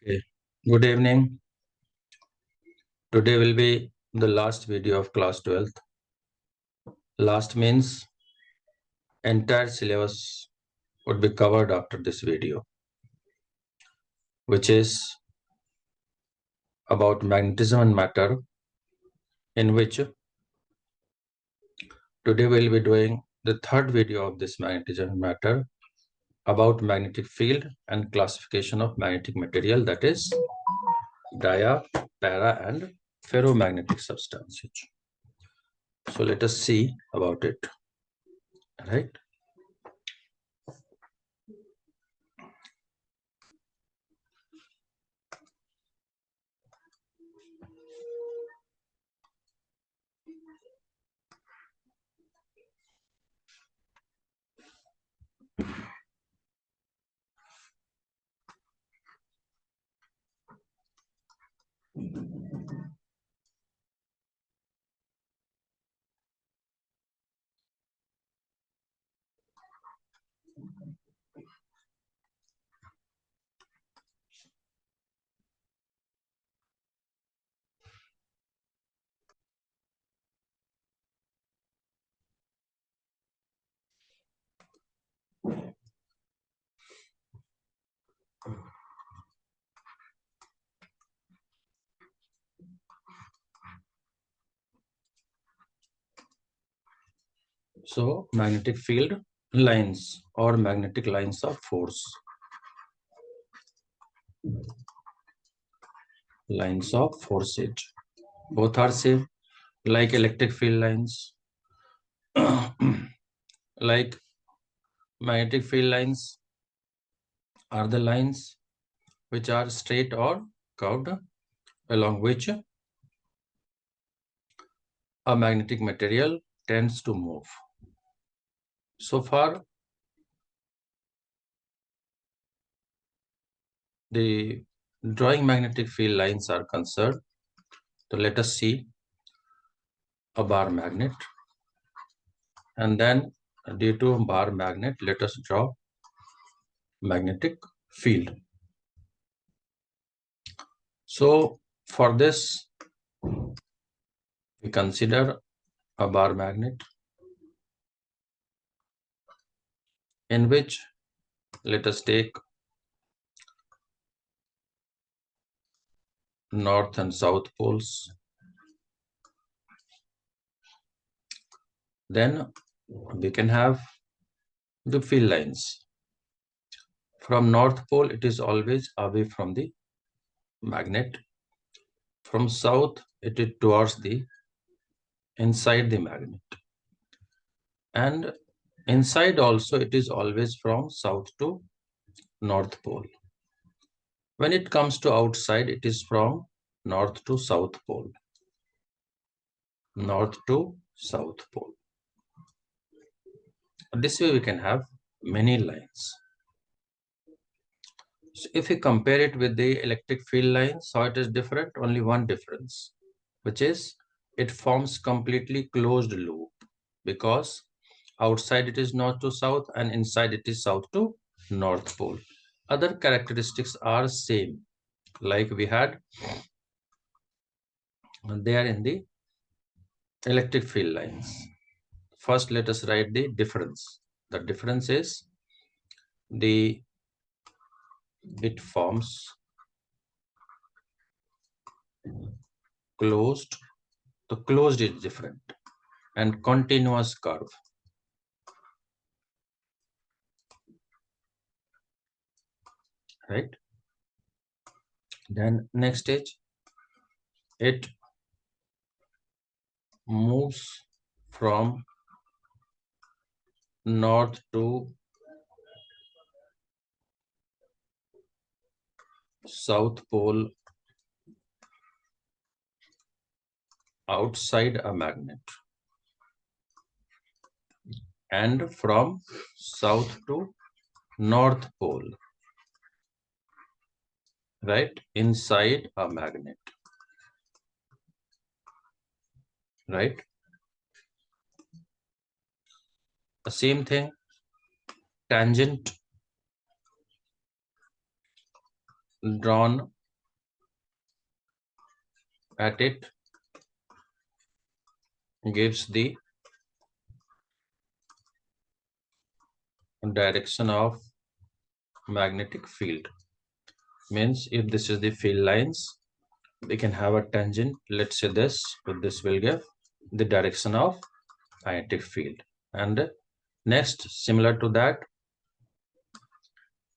Okay. Good evening. Today will be the last video of class 12th. Last means entire syllabus would be covered after this video, which is about magnetism and matter, in which today we'll be doing the third video of this magnetism and matter about magnetic field and classification of magnetic material, that is dia, para and ferromagnetic substances. So let us see about it, right? So magnetic field lines or magnetic lines of force. Lines of forces. Both are same, like electric field lines. Like magnetic field lines are the lines which are straight or curved, along which a magnetic material tends to move. So far, the drawing magnetic field lines are concerned. So let us see a bar magnet, and then due to a bar magnet, let us draw magnetic field. So for this, we consider a bar magnet in which let us take north and south poles. Then we can have the field lines. From north pole, it is always away from the magnet. From south, it is towards the inside the magnet. And inside also, it is always from south to north pole. When it comes to outside, it is from north to south pole. North to south pole. This way we can have many lines. So if we compare it with the electric field lines, how it is different? Only one difference, which is it forms completely closed loop, because outside it is north to south and inside it is south to north pole. Other characteristics are same, like we had there in the electric field lines. First, let us write the difference. The difference is it forms closed. The closed is different, and continuous curve. Right? Then next stage, it moves from north to south pole outside a magnet, and from south to north pole, right, inside a magnet, right? The same thing, tangent drawn at it gives the direction of magnetic field. Means if this is the field lines, we can have a tangent, let's say this, but this will give the direction of magnetic field. And next, similar to that,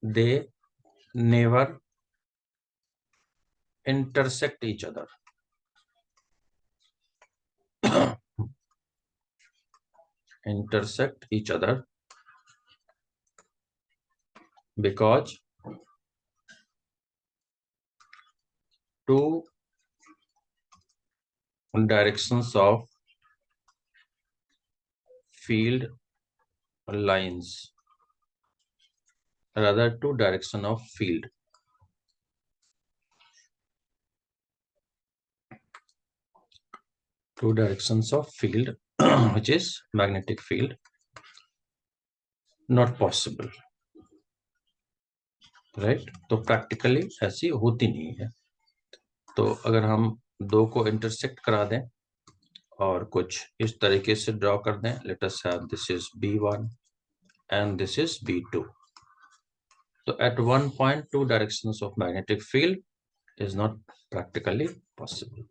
they never intersect each other. Intersect each other because two directions of field lines, rather two direction of field, two directions of field which is magnetic field, not possible, right? तो practically ऐसी होती नहीं है. तो अगर हम दो को इंटरसेक्ट करा दें और कुछ इस तरीके से ड्रॉ कर दें, let us have this is B1 and this is B2. So at one point, two directions of magnetic field is not practically possible.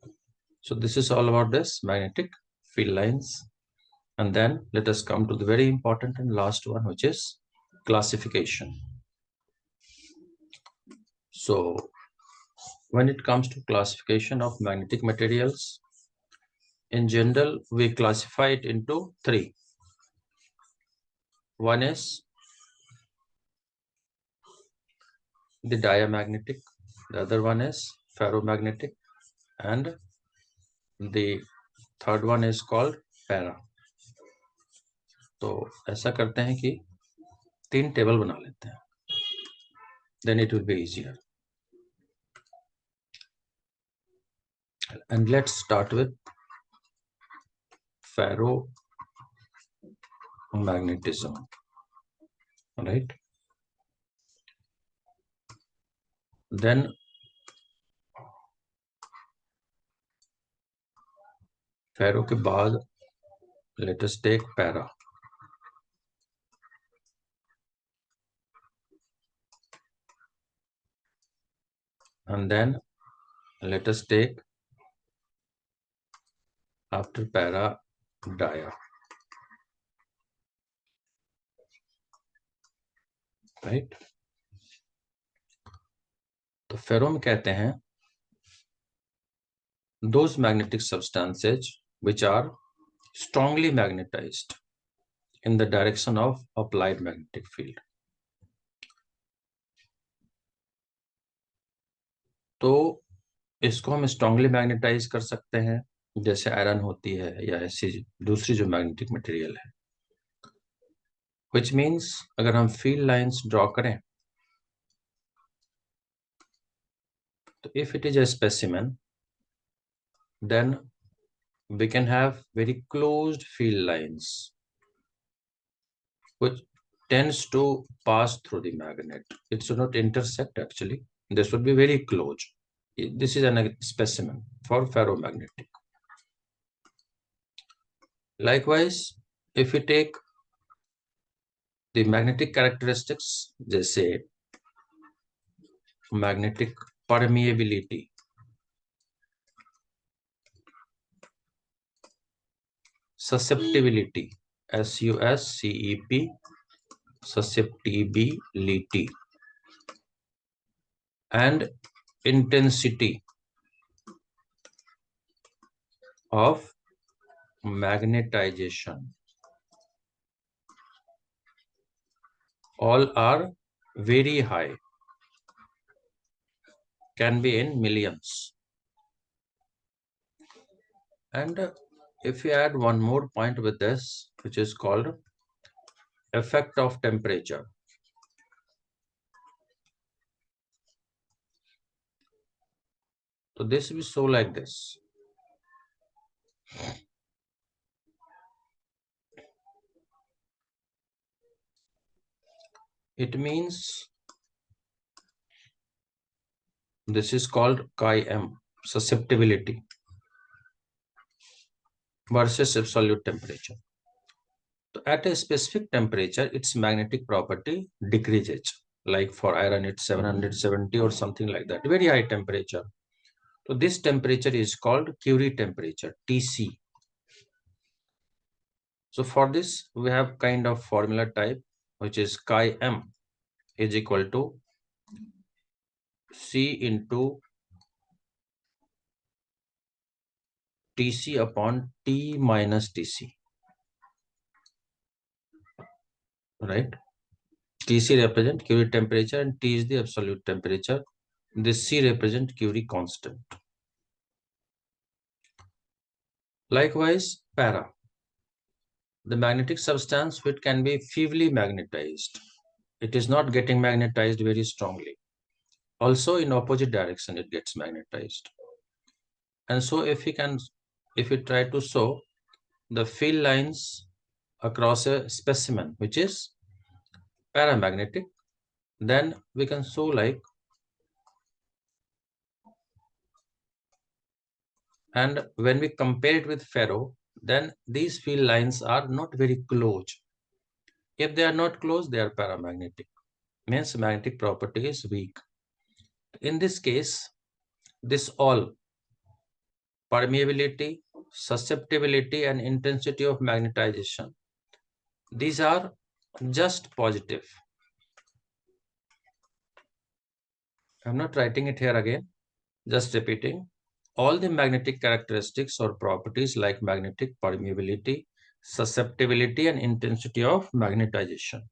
So this is all about this magnetic field lines. And then let us come to the very important and last one, which is classification. So when it comes to classification of magnetic materials, in general, we classify it into three. One is the diamagnetic, the other one is ferromagnetic, and the third one is called para. तो ऐसा करते हैं कि तीन table बना लेते हैं, then it will be easier. And let's start with ferromagnetism, right? Then ferro के बाद let us take para. And then let us take after para dia, right? तो फेरो में कहते हैं those magnetic substances which are strongly magnetized in the direction of applied magnetic field. तो इसको हम strongly magnetise कर सकते हैं, जैसे आयरन होती है या ऐसी दूसरी जो मैग्नेटिक मटेरियल है. Which means अगर हम फील्ड लाइंस ड्रॉ करें, तो if it is a specimen, then we can have very closed field lines which tends to pass through the magnet. It should not intersect actually. This would be very close. This is a specimen for ferromagnetic. Likewise, if we take the magnetic characteristics, जैसे magnetic permeability, susceptibility, SUSCEP, susceptibility, and intensity of magnetization, all are very high, can be in millions. And if you add one more point with this, which is called effect of temperature. So this will show like this. It means This is called chi-m, susceptibility versus absolute temperature. So at a specific temperature, its magnetic property decreases. Like for iron, it's 770 or something like that, very high temperature. So this temperature is called Curie temperature, Tc. So for this, we have kind of formula type, which is chi-m is equal to C into Tc upon T minus Tc, right? Tc represent Curie temperature and T is the absolute temperature. This C represent Curie constant. Likewise, para. The magnetic substance which can be feebly magnetized. It is not getting magnetized very strongly. Also in opposite direction it gets magnetized. And so if we try to show the field lines across a specimen which is paramagnetic, then we can show like, and when we compare it with ferro, then these field lines are not very close. If they are not close, they are paramagnetic, means magnetic property is weak. In this case, this all permeability, susceptibility, and intensity of magnetization, these are just positive. I'm not writing it here again, just repeating. All the magnetic characteristics or properties like magnetic permeability, susceptibility, and intensity of magnetization.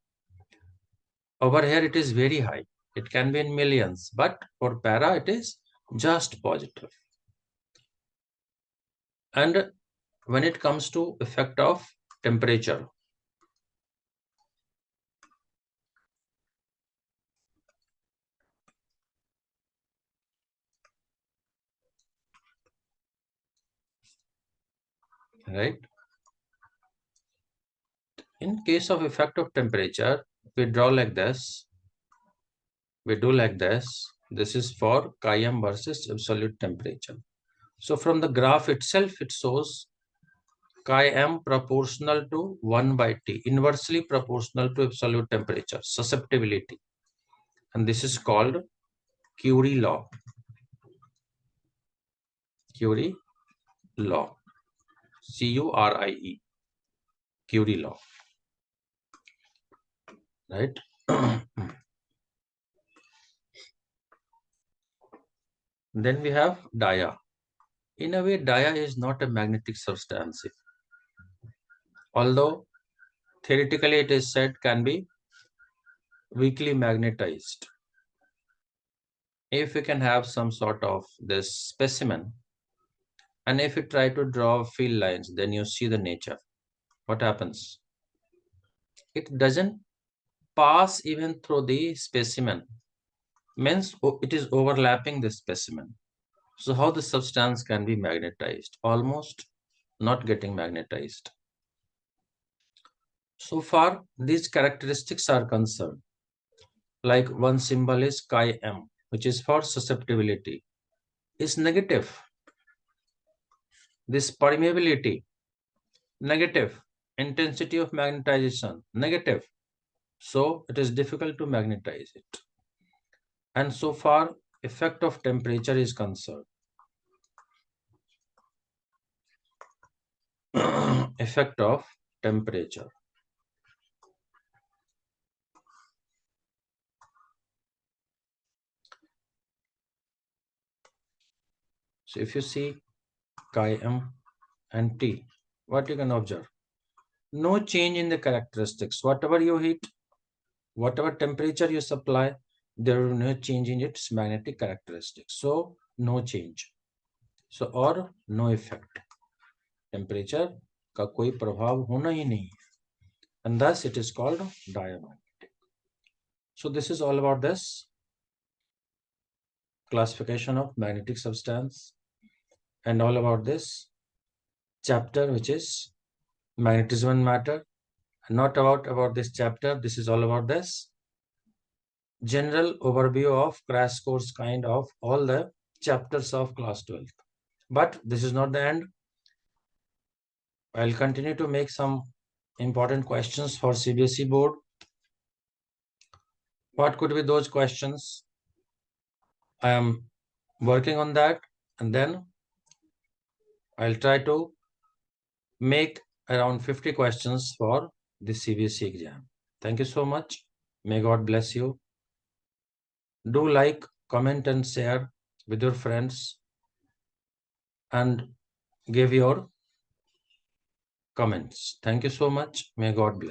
Over here, it is very high. It can be in millions, but for para, it is just positive. And when it comes to effect of temperature, right? In case of effect of temperature, we draw like this. We do like this. This is for chi-m versus absolute temperature. So from the graph itself, it shows chi-m proportional to 1 by T, inversely proportional to absolute temperature, susceptibility. And this is called Curie law. Curie law. Curie. Curie law. Right? Then we have dia. In a way, dia is not a magnetic substance. Although theoretically it is said can be weakly magnetized. If we can have some sort of this specimen, and if you try to draw field lines, then you see the nature. What happens? It doesn't pass even through the specimen. Means it is overlapping the specimen. So how the substance can be magnetized? Almost not getting magnetized. So far, these characteristics are concerned. Like one symbol is chi-m, which is for susceptibility, is negative. This permeability, negative. Intensity of magnetization, negative. So it is difficult to magnetize it. And so far, effect of temperature is concerned. Effect of temperature. So if you see chi-m and T, what you can observe? No change in the characteristics. Whatever you heat, whatever temperature you supply, there will no change in its magnetic characteristics. So no change. So or no effect. Temperature का कोई प्रभाव होना ही नहीं. And thus it is called diamagnetic. So this is all about this classification of magnetic substance and all about this chapter, which is magnetism and matter. Not about this chapter. This is all about this general overview of crash course kind of all the chapters of class 12. But this is not the end. I'll continue to make some important questions for CBSE board. What could be those questions? I am working on that, and then I'll try to make around 50 questions for the CBSE exam. Thank you so much. May God bless you. Do like, comment, and share with your friends and give your comments. Thank you so much. May God bless.